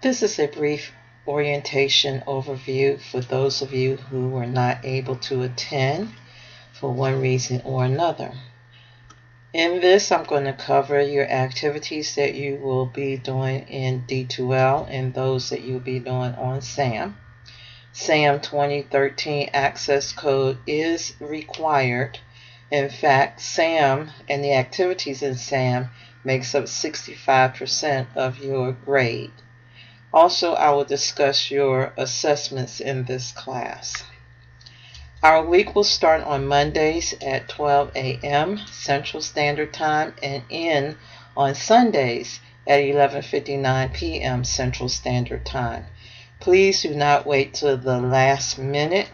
This is a brief orientation overview for those of you who were not able to attend for one reason or another. In this, I'm going to cover your activities that you will be doing in D2L and those that you'll be doing on SAM. SAM 2013 access code is required. In fact, SAM and the activities in SAM makes up 65% of your grade. Also, I will discuss your assessments in this class. Our week will start on Mondays at 12 a.m. Central Standard Time and end on Sundays at 11:59 p.m. Central Standard Time. Please do not wait till the last minute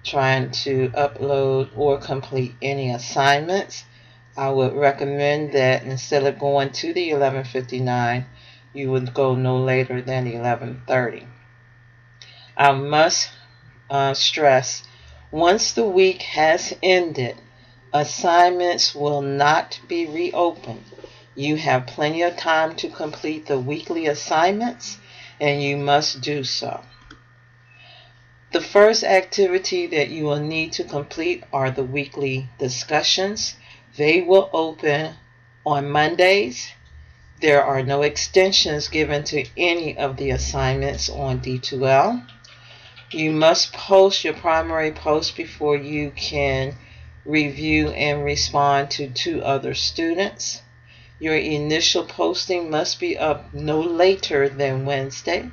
trying to upload or complete any assignments. I would recommend that instead of going to the 11:59, you would go no later than 11:30. I must stress, once the week has ended, assignments will not be reopened. You have plenty of time to complete the weekly assignments, and you must do so. The first activity that you will need to complete are the weekly discussions. They will open on Mondays. There are no extensions given to any of the assignments on D2L. You must post your primary post before you can review and respond to 2 other students. Your initial posting must be up no later than Wednesday.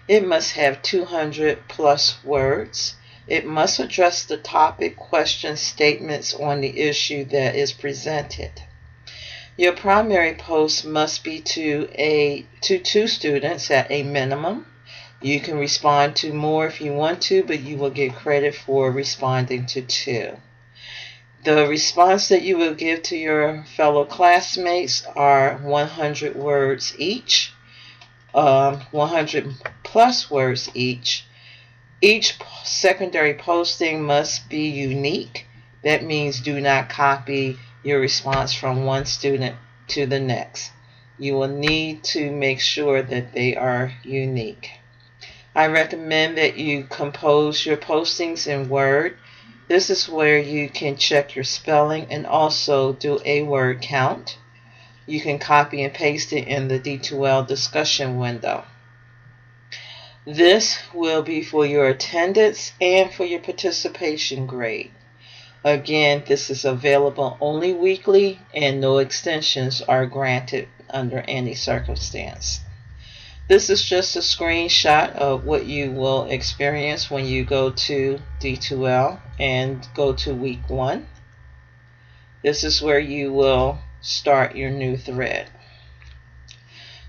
It must have 200 plus words. It must address the topic, questions, statements on the issue that is presented. Your primary post must be to 2 students at a minimum. You can respond to more if you want to, but you will get credit for responding to 2. The response that you will give to your fellow classmates are 100 words each, 100 plus words each. Each secondary posting must be unique. That means do not copy your response from one student to the next. You will need to make sure that they are unique. I recommend that you compose your postings in Word. This is where you can check your spelling and also do a word count. You can copy and paste it in the D2L discussion window. This will be for your attendance and for your participation grade. Again, this is available only weekly and no extensions are granted under any circumstance. This is just a screenshot of what you will experience when you go to D2L and go to week 1. This is where you will start your new thread.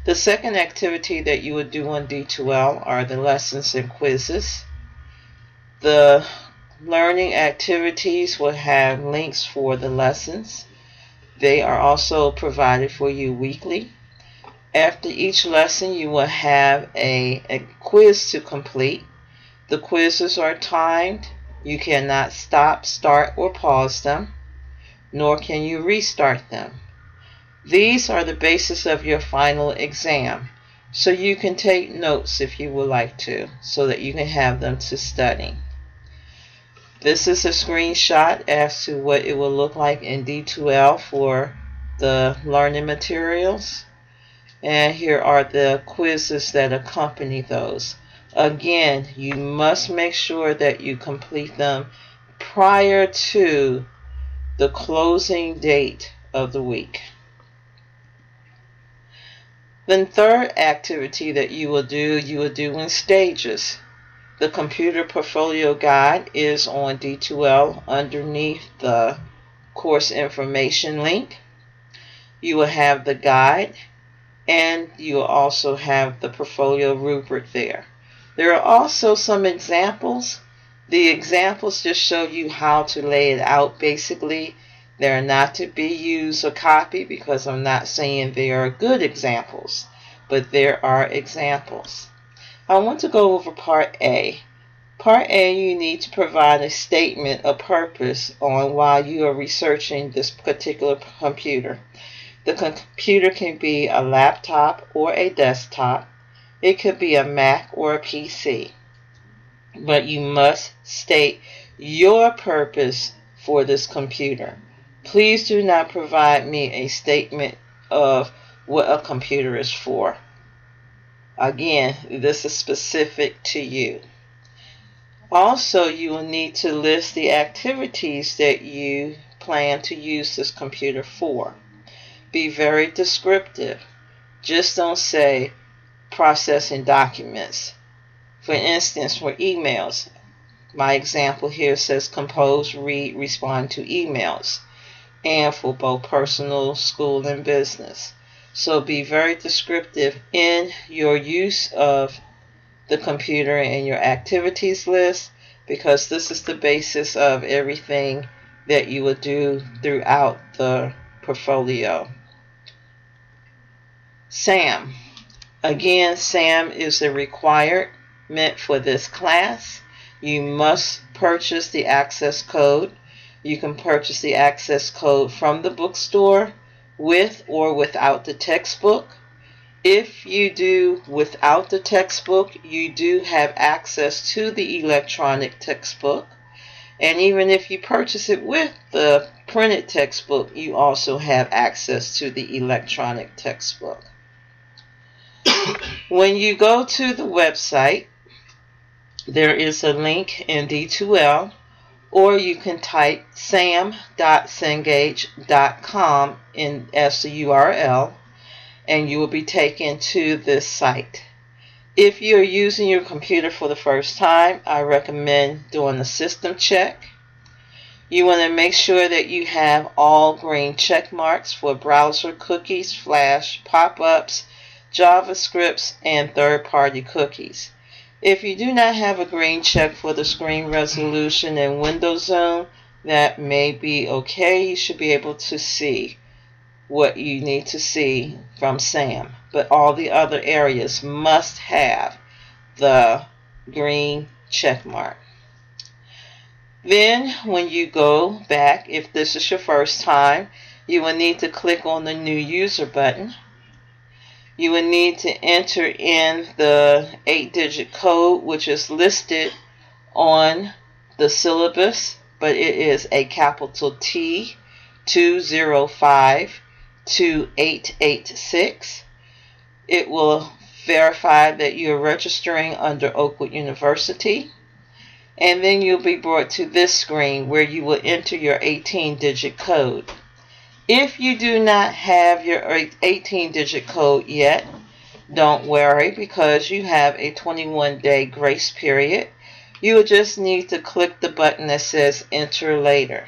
The second activity that you would do on D2L are the lessons and quizzes. The learning activities will have links for the lessons. They are also provided for you weekly. After each lesson, you will have a quiz to complete. The quizzes are timed. You cannot stop, start, or pause them, nor can you restart them. These are the basis of your final exam, so you can take notes if you would like to, so that you can have them to study. This is a screenshot as to what it will look like in D2L for the learning materials. And here are the quizzes that accompany those. Again, you must make sure that you complete them prior to the closing date of the week. The third activity that you will do in stages. The computer portfolio guide is on D2L underneath the course information link. You will have the guide, and you will also have the portfolio rubric there. There are also some examples. The examples just show you how to lay it out basically. They are not to be used or copied because I'm not saying they are good examples, but there are examples. I want to go over Part A. Part A, you need to provide a statement of purpose on why you are researching this particular computer. The computer can be a laptop or a desktop. It could be a Mac or a PC. But you must state your purpose for this computer. Please do not provide me a statement of what a computer is for. Again, this is specific to you. Also, you will need to list the activities that you plan to use this computer for. Be very descriptive. Just don't say processing documents. For instance, for emails, my example here says compose, read, respond to emails, and for both personal, school, and business. So be very descriptive in your use of the computer and your activities list, because this is the basis of everything that you will do throughout the portfolio. SAM. Again, SAM is a requirement for this class. You must purchase the access code. You can purchase the access code from the bookstore with or without the textbook. If you do without the textbook, you do have access to the electronic textbook. And even if you purchase it with the printed textbook, you also have access to the electronic textbook. When you go to the website, there is a link in D2L, or you can type sam.cengage.com as the URL, and you will be taken to this site. If you're using your computer for the first time, I recommend doing a system check. You want to make sure that you have all green check marks for browser cookies, flash, pop-ups, JavaScripts, and third-party cookies. If you do not have a green check for the screen resolution and window zoom, that may be okay. You should be able to see what you need to see from SAM. But all the other areas must have the green check mark. Then when you go back, if this is your first time, you will need to click on the new user button. You will need to enter in the 8-digit code, which is listed on the syllabus, but it is a capital T 2052886. It will verify that you're registering under Oakwood University. And then you'll be brought to this screen where you will enter your 18-digit code. If you do not have your 18-digit code yet, don't worry, because you have a 21-day grace period. You will just need to click the button that says Enter Later.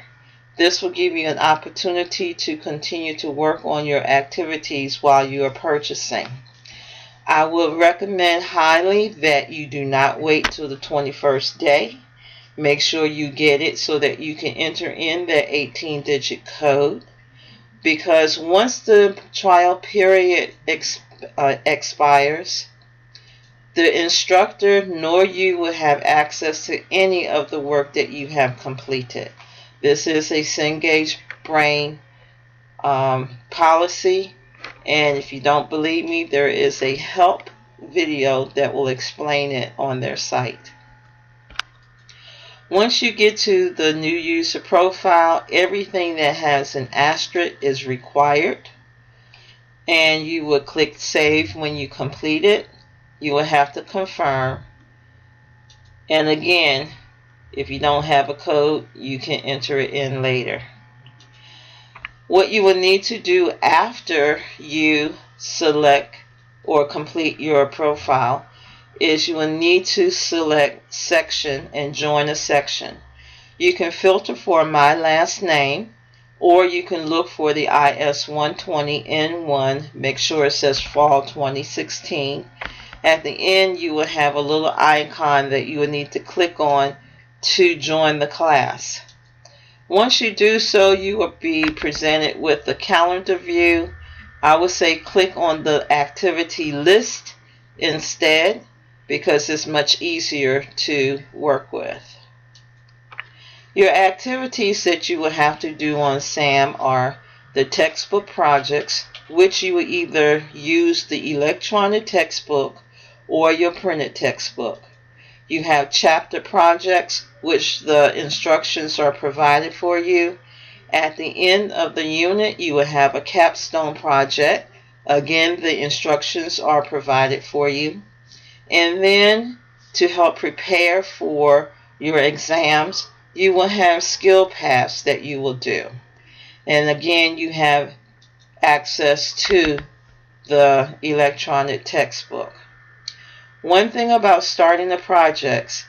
This will give you an opportunity to continue to work on your activities while you are purchasing. I will recommend highly that you do not wait till the 21st day. Make sure you get it so that you can enter in that 18-digit code. Because once the trial period expires, the instructor nor you will have access to any of the work that you have completed. This is a Cengage Brain policy, and if you don't believe me, there is a help video that will explain it on their site. Once you get to the new user profile, everything that has an asterisk is required, and you will click Save when you complete it. You will have to confirm, and again, if you don't have a code, you can enter it in later. What you will need to do after you select or complete your profile is you will need to select section and join a section. You can filter for my last name, or you can look for the IS120N1. Make sure it says Fall 2016. At the end, you will have a little icon that you will need to click on to join the class. Once you do so, you will be presented with the calendar view. I would say click on the activity list instead, because it's much easier to work with. Your activities that you will have to do on SAM are the textbook projects, which you will either use the electronic textbook or your printed textbook. You have chapter projects, which the instructions are provided for you. At the end of the unit, you will have a capstone project. Again, the instructions are provided for you. And then, to help prepare for your exams, you will have skill paths that you will do. And again, you have access to the electronic textbook. One thing about starting the projects,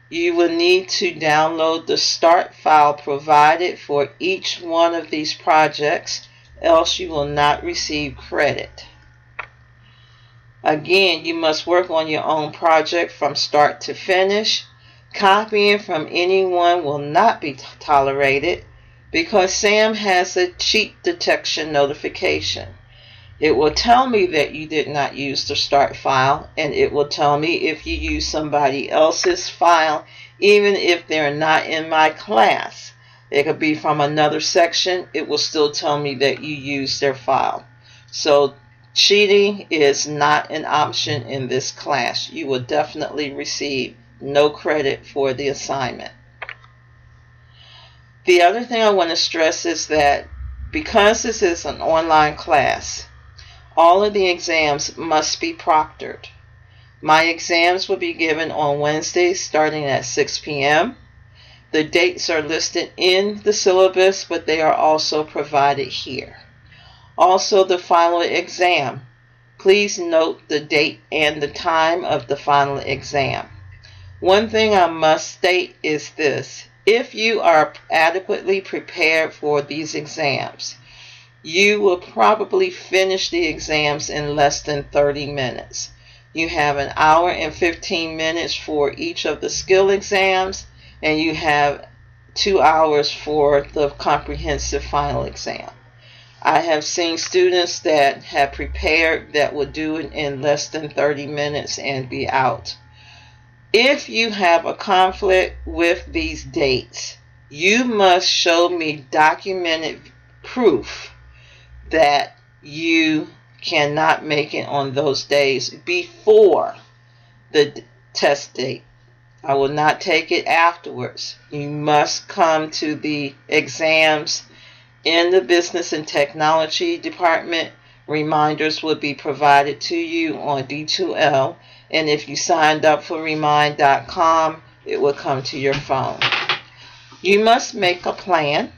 you will need to download the start file provided for each one of these projects, else you will not receive credit. Again, you must work on your own project from start to finish. Copying from anyone will not be tolerated because SAM has a cheat detection notification. It will tell me that you did not use the start file, and it will tell me if you use somebody else's file, even if they're not in my class. It could be from another section. It will still tell me that you used their file. So cheating is not an option in this class. You will definitely receive no credit for the assignment. The other thing I want to stress is that because this is an online class, all of the exams must be proctored. My exams will be given on Wednesdays starting at 6 p.m. The dates are listed in the syllabus, but they are also provided here. Also, the final exam. Please note the date and the time of the final exam. One thing I must state is this: if you are adequately prepared for these exams, you will probably finish the exams in less than 30 minutes. You have an hour and 15 minutes for each of the skill exams, and you have 2 hours for the comprehensive final exam. I have seen students that have prepared that would do it in less than 30 minutes and be out. If you have a conflict with these dates, you must show me documented proof that you cannot make it on those days before the test date. I will not take it afterwards. You must come to the exams in the Business and Technology Department. Reminders will be provided to you on D2L, and if you signed up for remind.com, it will come to your phone. You must make a plan.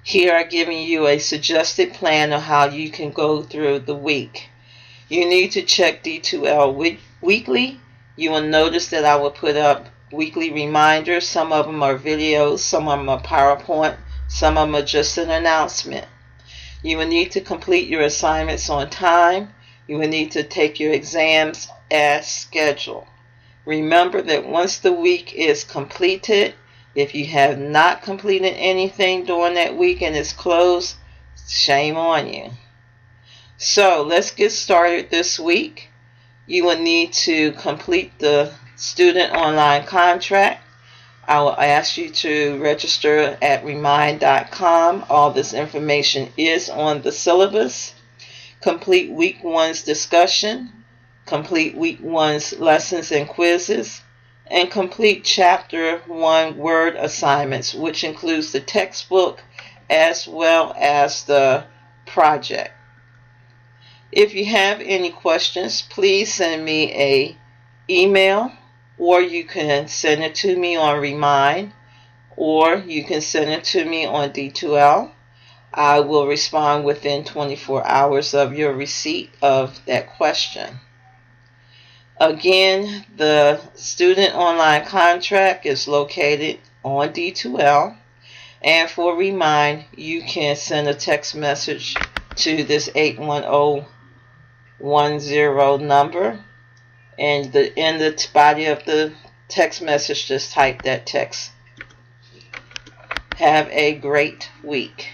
Here I'm giving you a suggested plan of how you can go through the week. You need to check D2L weekly. You will notice that I will put up weekly reminders. Some of them are videos, some of them are PowerPoint, some of them are just an announcement. You will need to complete your assignments on time. You will need to take your exams as scheduled. Remember that once the week is completed, if you have not completed anything during that week and it's closed, shame on you. So let's get started this week. You will need to complete the student online contract. I will ask you to register at remind.com. All this information is on the syllabus. Complete week 1's discussion. Complete week 1's lessons and quizzes. And complete chapter 1 word assignments, which includes the textbook as well as the project. If you have any questions, please send me an email, or you can send it to me on Remind, or you can send it to me on D2L. I will respond within 24 hours of your receipt of that question. Again, the student online contract is located on D2L, and for Remind, you can send a text message to this 81010 number, and in the body of the text message, just type that text. Have a great week.